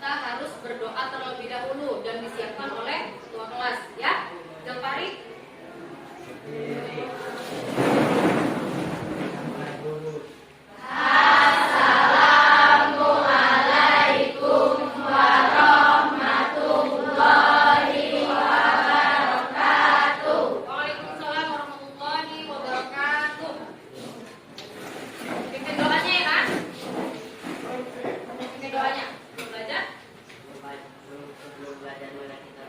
kita harus berdoa terlebih dahulu dan disiapkan oleh ketua kelas, ya. Yang Farid? Assalamualaikum warahmatullahi wabarakatuh. Waalaikumsalam warahmatullahi wabarakatuh. Bikin doanya ya kan? Bikin doanya. Belum belajar? Belum belajar mana kita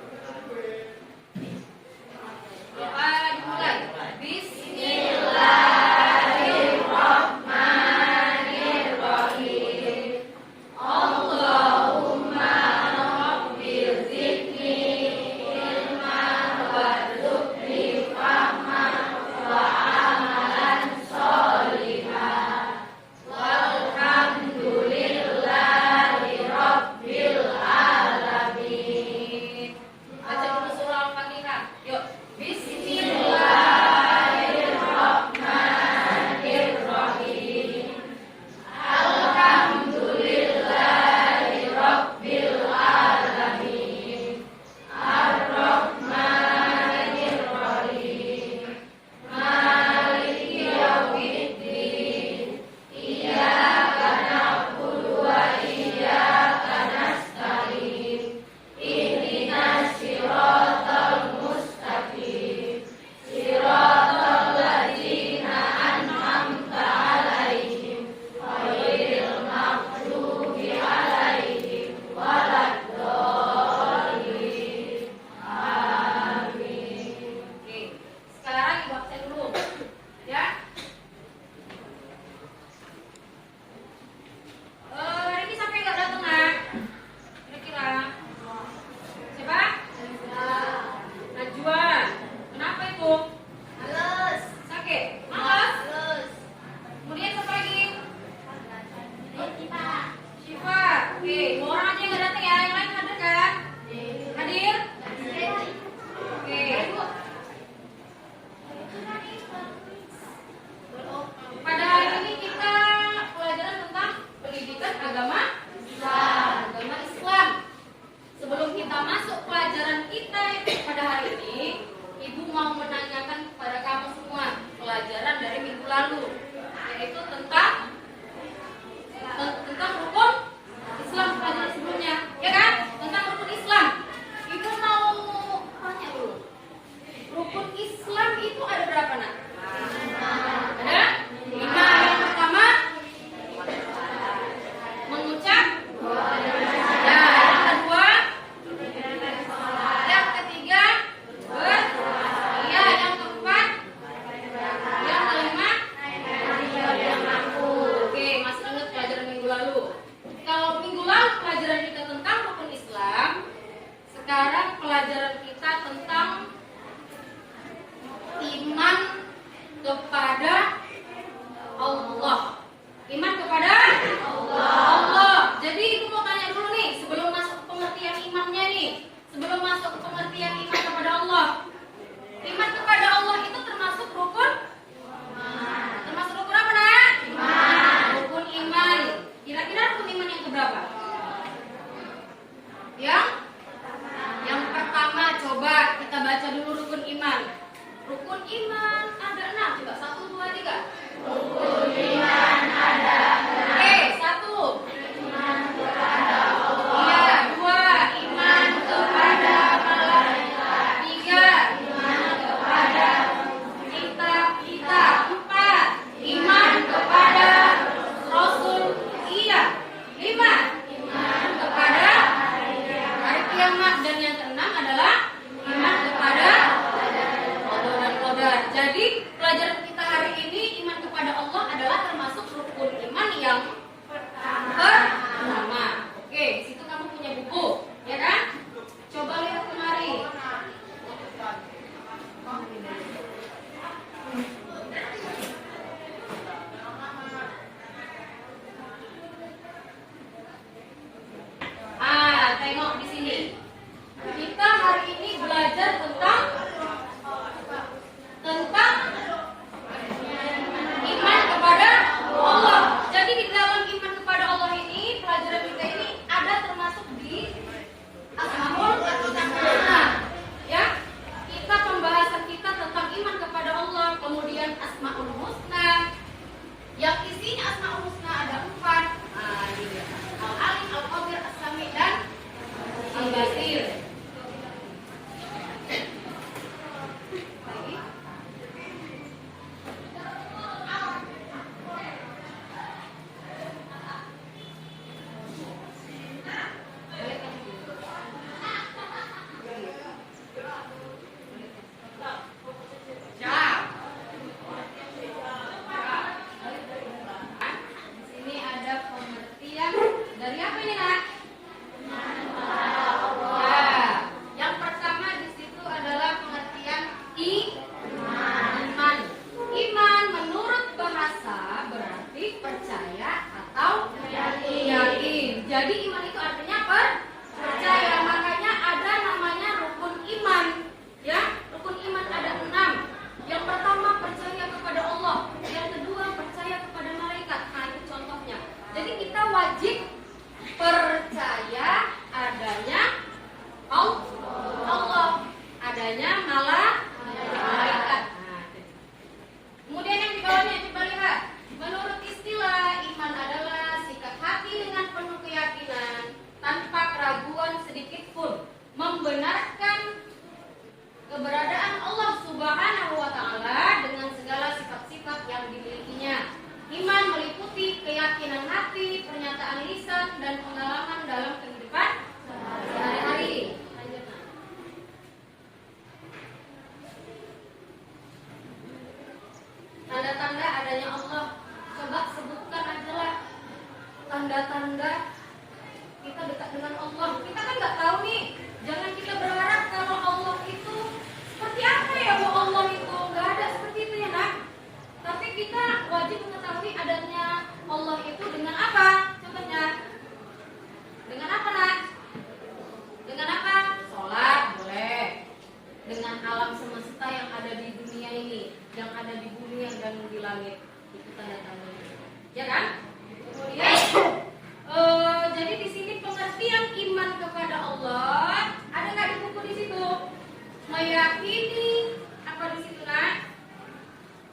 Meyakini apa di situ nak?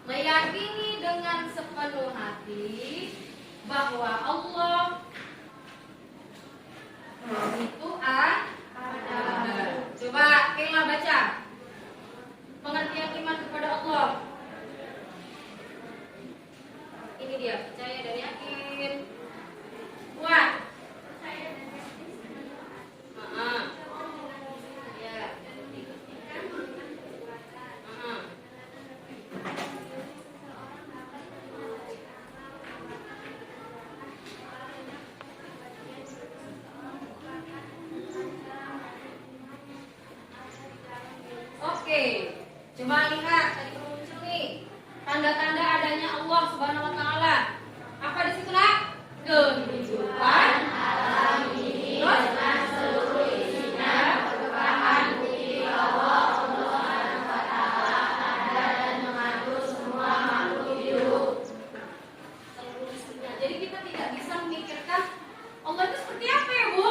Meyakini dengan sepenuh hati bahwa Allah itu ada. Coba Kayla baca pengertian iman kepada Allah. Ini dia, percaya dan yakin. Kuat. Ya. Oke, coba lihat tadi muncul nih tanda-tanda adanya Allah Subhanahu Wa Taala. Apa di situ nak? Kehidupan alami dengan seluruh isinya merupakan bukti Allah Subhanahu Wa Taala ada dan mengatur semua makhluk hidup. Seluruh isinya. Jadi kita tidak bisa memikirkan Allah itu seperti apa ya Bu?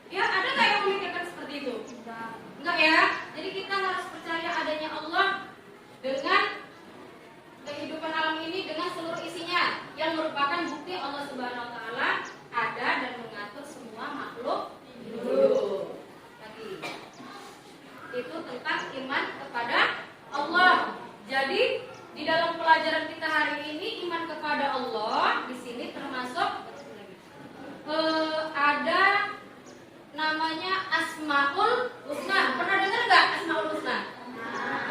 Ya ada nggak yang memikirkan seperti itu? Enggak ya. Jadi kita harus percaya adanya Allah dengan kehidupan alam ini dengan seluruh isinya yang merupakan bukti Allah Subhanahu Wa Taala ada dan mengatur semua makhluk hidup. Lagi itu tentang iman kepada Allah. Jadi di dalam pelajaran kita hari ini iman kepada Allah di sini termasuk ada namanya Asmaul Husna. Pernah dengar nggak Asmaul Husna?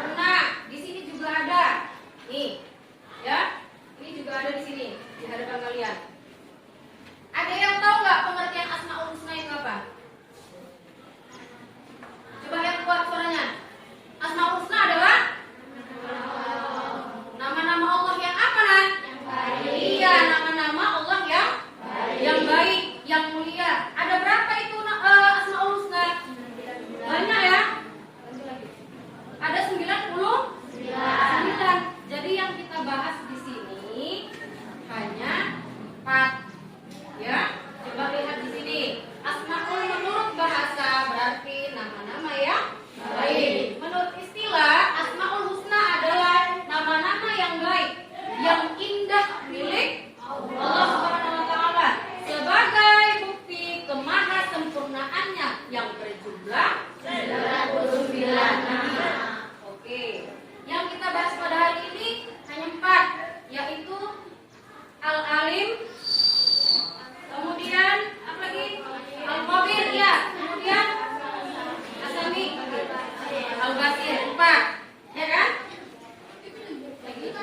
Pernah. Di sini juga ada. Nih, ya. Ini juga ada di sini di hadapan kalian. Ada yang tahu nggak pengertian Asmaul Husna itu apa? Coba yang kuat suaranya. Asmaul Husna adalah nama-nama Allah yang apa nah? Iya, nama-nama Allah yang baik, yang mulia. Ada berapa itu Asmaul Husna? Banyak ya? Ada 99. Jadi yang kita bahas di sini hanya 4. Ya, coba lihat di sini. Asmaul menurut bahasa berarti nama-nama yang baik. Menurut istilah, Asmaul Husna adalah nama-nama yang baik, yang indah milik Allah Subhanahu Wa Taala sebagai bukti kemahasempurnaannya yang berjumlah 99. Oke, yang kita bahas pada hari ini hanya 4, yaitu Al-Alim, kemudian apa lagi? Al-Khabir ya, kemudian Asami, Al-Basir. 4, ya kan? Lagi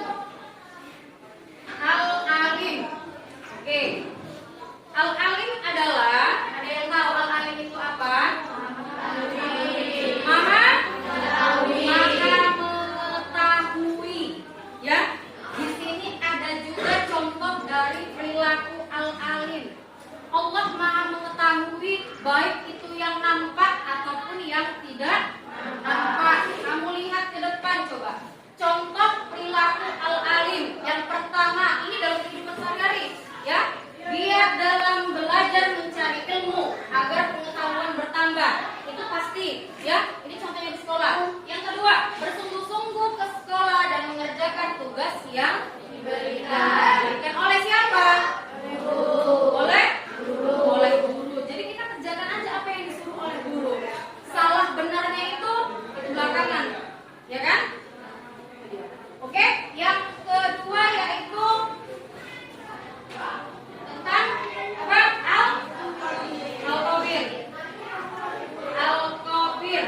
Al-Alim. Oke. Al-Alim adalah, ada yang tahu Al-Alim itu apa? Maha mengetahui. Ya. Di sini ada juga contoh dari perilaku Al-Alim. Allah Maha mengetahui baik itu yang nampak ataupun yang tidak nampak. Kamu lihat ke depan coba. Contoh perilaku Al-Alim. Yang pertama, ini dalam kehidupan sehari-hari, ya. Dia dalam belajar mencari ilmu agar pengetahuan bertambah. Itu pasti, ya. Ini contohnya di sekolah. Yang kedua, bersungguh-sungguh ke sekolah dan mengerjakan tugas yang diberikan oleh siapa? Oleh guru. Jadi kita kerjakan aja apa yang disuruh oleh guru. Salah benarnya itu belakangan, ya kan? Oke, yang kedua yaitu tentang apa? Al-Khabir.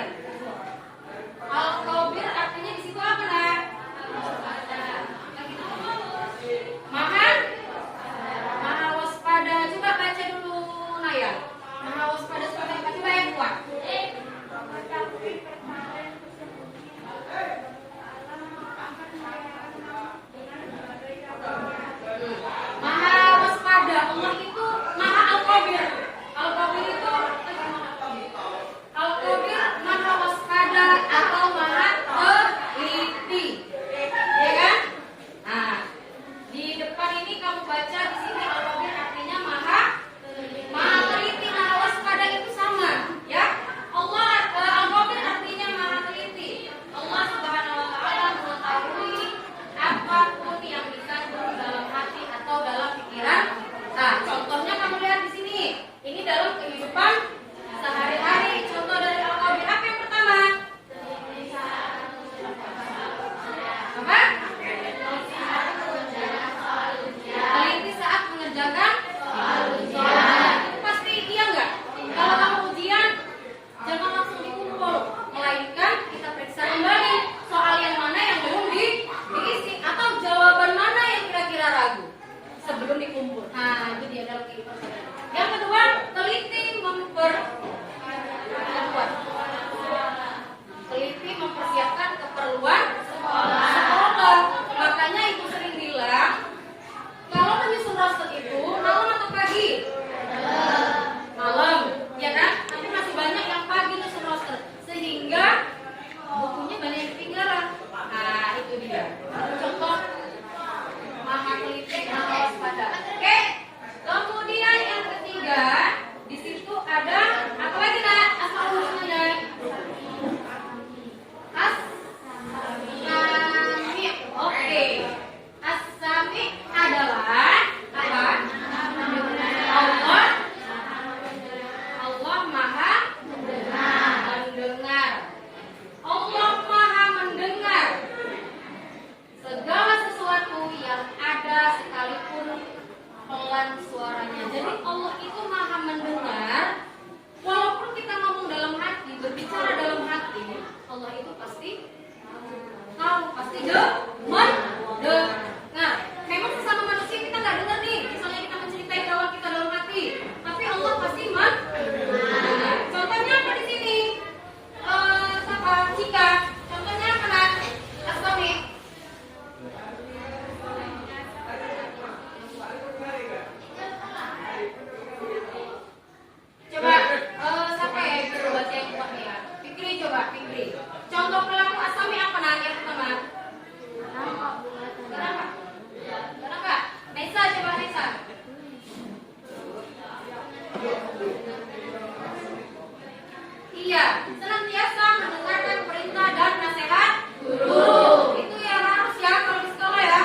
manusia senantiasa mendengarkan perintah dan nasihat guru. Itu ya harus ya kalau di sekolah ya.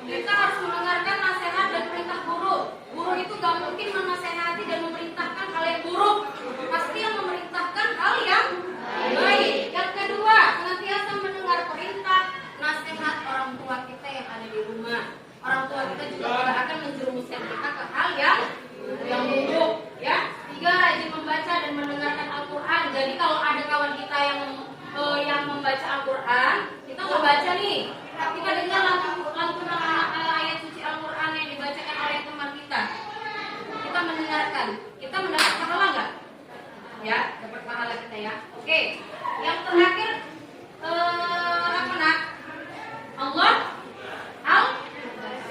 Kita harus mendengarkan nasihat dan perintah guru. Guru itu gak mungkin menasehati dan memerintahkan hal yang buruk. Pasti yang memerintahkan hal yang baik. Yang kedua, senantiasa mendengar perintah nasihat orang tua kita yang ada di rumah. Orang tua kita juga tidak akan menjerumuskan kita ke hal yang buruk, ya. Tiga, rajin membaca dan mendengarkan Al-Quran. Jadi kalau ada kawan kita yang membaca Al-Quran, kita nggak baca nih, kita dengar lantunan ayat suci Al-Quran yang dibacakan oleh teman kita. Kita mendengarkan, kita mendapat pahala nggak? Ya, dapat pahala kita ya. Oke, yang terakhir apa nak? Allah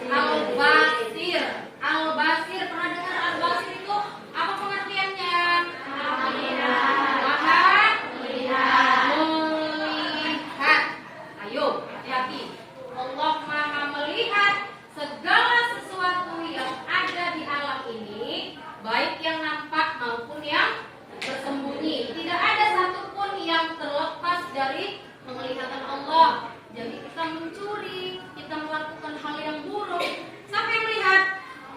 Al-Basir. Al-Basir, pernah dengar Al-Basir itu apa pengertiannya? Melihat. Ayo, hati-hati. Allah Maha melihat segala sesuatu yang ada di alam ini, baik yang nampak maupun yang bersembunyi. Tidak ada satupun yang terlepas dari penglihatan Allah. Jadi kita mencuri, kita melakukan hal yang buruk, siapa yang melihat?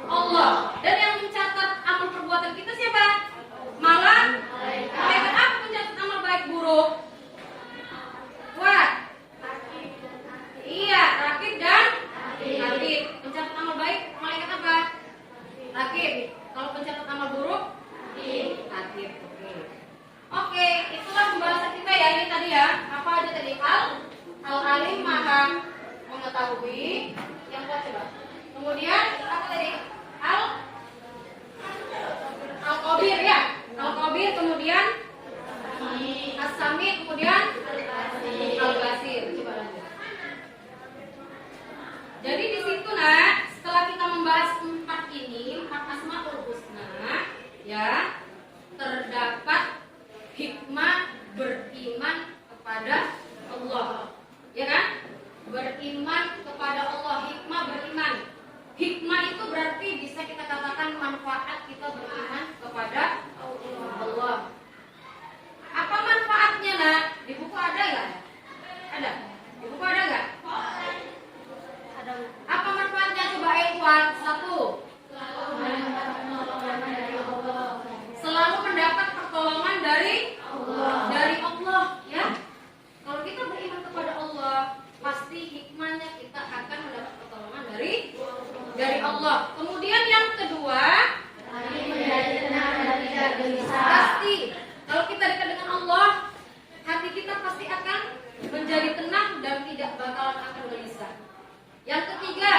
Allah. Dan yang mencatat amal perbuatan kita siapa? Malaikat. Apa pencatat amal baik buruk? Kuat. Iya, rakib dan atid. Pencatat amal baik malaikat apa? Rakib. Kalau pencatat amal buruk? Atid. Oke, itulah pembahasan kita ya ini tadi ya. Apa aja tadi? Al-Alim Maha mengetahui. Yang kuat coba. Kemudian apa tadi? Al-Qabir ya. Al-Qabir, kemudian As-Sami, kemudian Al-Basir. Coba lanjut. Jadi di situ nah, setelah kita membahas empat Asmaul Husna, ya, terdapat hikmah beriman kepada Allah. Ya kan? Beriman kepada Allah, hikmah beriman. Hikmah itu berarti bisa kita katakan manfaat kita beriman kepada Allah. Apa manfaatnya nak? Di buku ada nggak? Ada? Di buku ada nggak? Ada. Apa manfaatnya? Coba ikhwan. Satu. Selalu mendapat pertolongan dari Allah, ya. Kalau kita beriman kepada Allah, pasti hikmahnya kita akan mendapat pertolongan dari Allah. Kemudian yang kedua, pasti kalau kita dekat dengan Allah, hati kita pasti akan menjadi tenang dan tidak bakalan akan gelisah. Yang ketiga,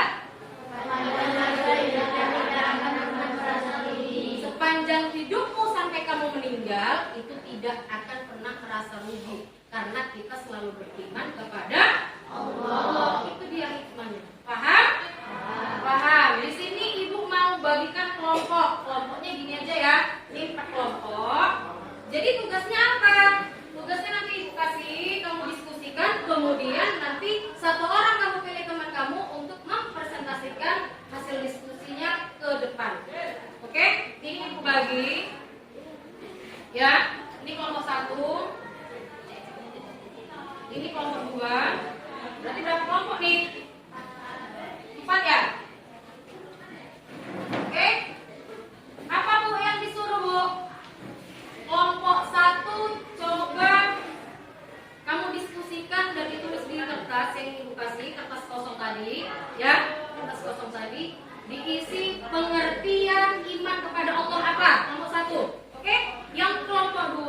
sepanjang hidupmu sampai kamu meninggal, itu tidak akan pernah merasa rugi karena kita selalu beriman kepada Allah. Itu dia hikmahnya. Paham? Paham. Di sini ibu mau bagikan kelompok. Kelompoknya gini aja ya. Ini 4 kelompok. Jadi tugasnya apa? Tugasnya nanti ibu kasih, kamu diskusikan, kemudian nanti satu orang kamu pilih teman kamu untuk mempresentasikan hasil diskusinya ke depan. Oke? Ini ibu bagi. Ya, ini kelompok 1. Ini kelompok 2. Berarti berapa kelompok nih? 4 ya? Oke? Apa Bu yang disuruh Bu? Kelompok 1 coba kamu diskusikan dan ditulis di kertas yang ibu kasih, kertas kosong tadi, ya, kertas kosong tadi, diisi pengertian iman kepada Allah apa? Kelompok 1. Oke? Yang kelompok 2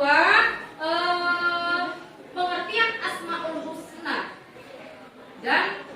pengertian Asmaul Husna dan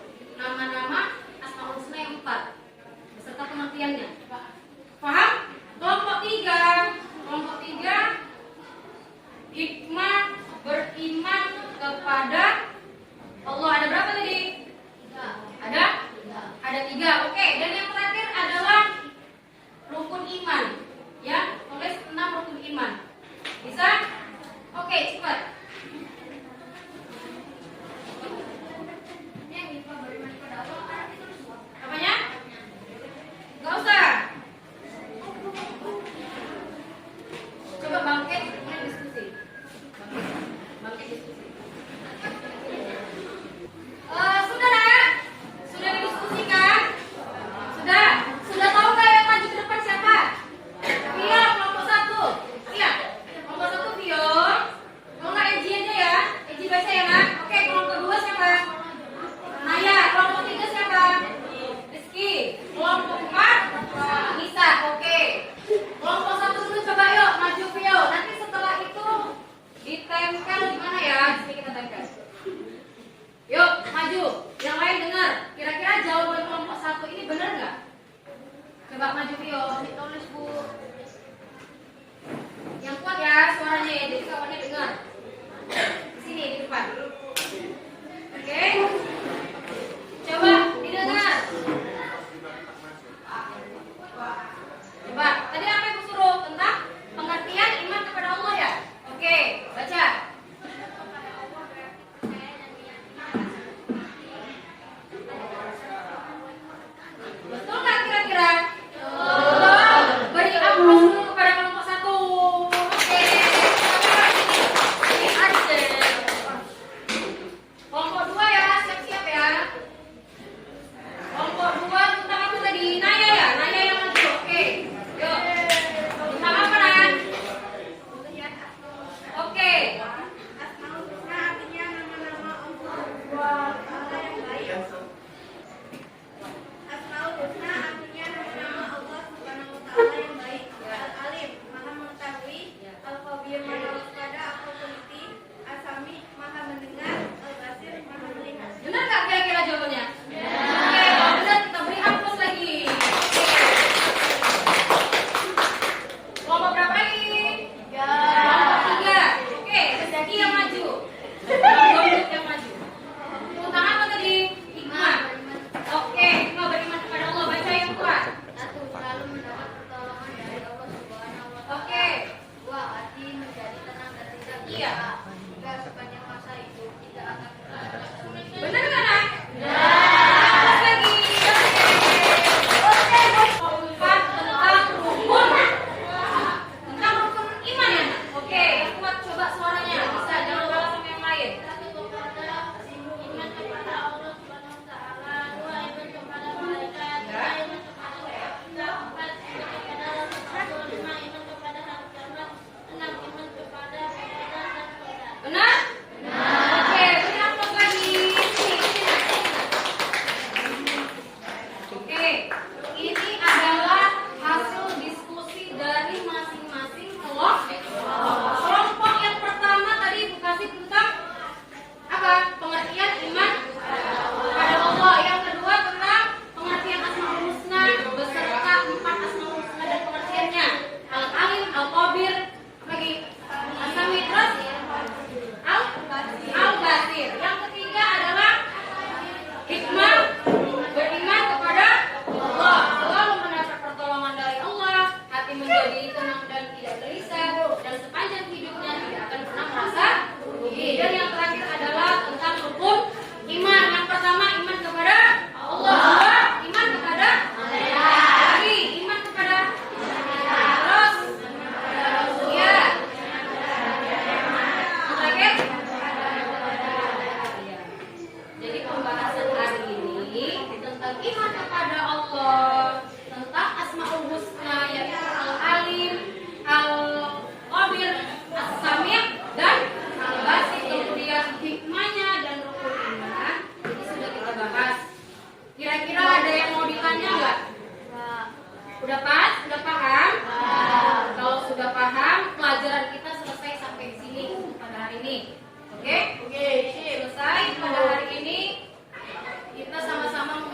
Iya. Jika sepanjang masa itu tidak akan pernah. Benar nggak, Nak? Terus lagi. Oke, keempat tentang rukun. Tentang rukun iman ya, Nak? Oke, yang kuat coba suaranya. Bisa, jangan kalah sama yang lain. Iman kepada Allah Subhanahu wa taala, dua iman kepada malaikat, tiga iman kepada kitab, empat iman kepada Rasul, lima iman kepada hari kiamat, enam iman kepada malaikat dan qadar. Benar? Oke, beri aplaus lagi. Oke, ini adalah hasil diskusi dari masing-masing kelompok. Kelompok yang pertama tadi Ibu kasih tentang apa? Pengertian iman pada Allah. Yang kedua tentang pengertian Asmaul Husna beserta 4 Asmaul Husna dan pengertiannya. Al-Alim, Al-Khabir, lagi As-Sami, terus Al-Basir. Yang ketiga adalah hikmah beriman kepada Allah, selalu mendapat pertolongan dari Allah, hati menjadi tenang dan tidak gelisah, dan sepanjang hidupnya tidak akan pernah merasa rugi. Dan yang terakhir adalah tentang rukun iman. Yang pertama iman kepada Allah, kedua iman kepada lagi iman kepada terus ya terakhir. Jadi pembahasan hari ini tentang iman kepada Allah, tentang Asmaul Husna yaitu Al-Alim, Al-Khabir, As-Sami' dan Al-Basir, kemudian hikmahnya dan rukun iman. Ini sudah kita bahas. Kira-kira ada yang mau ditanya nggak? Udah pas? Udah paham? Kalau sudah paham, pelajaran kita selesai sampai sini pada hari ini. Oke? Selesai pada hari ini. Kita sama-sama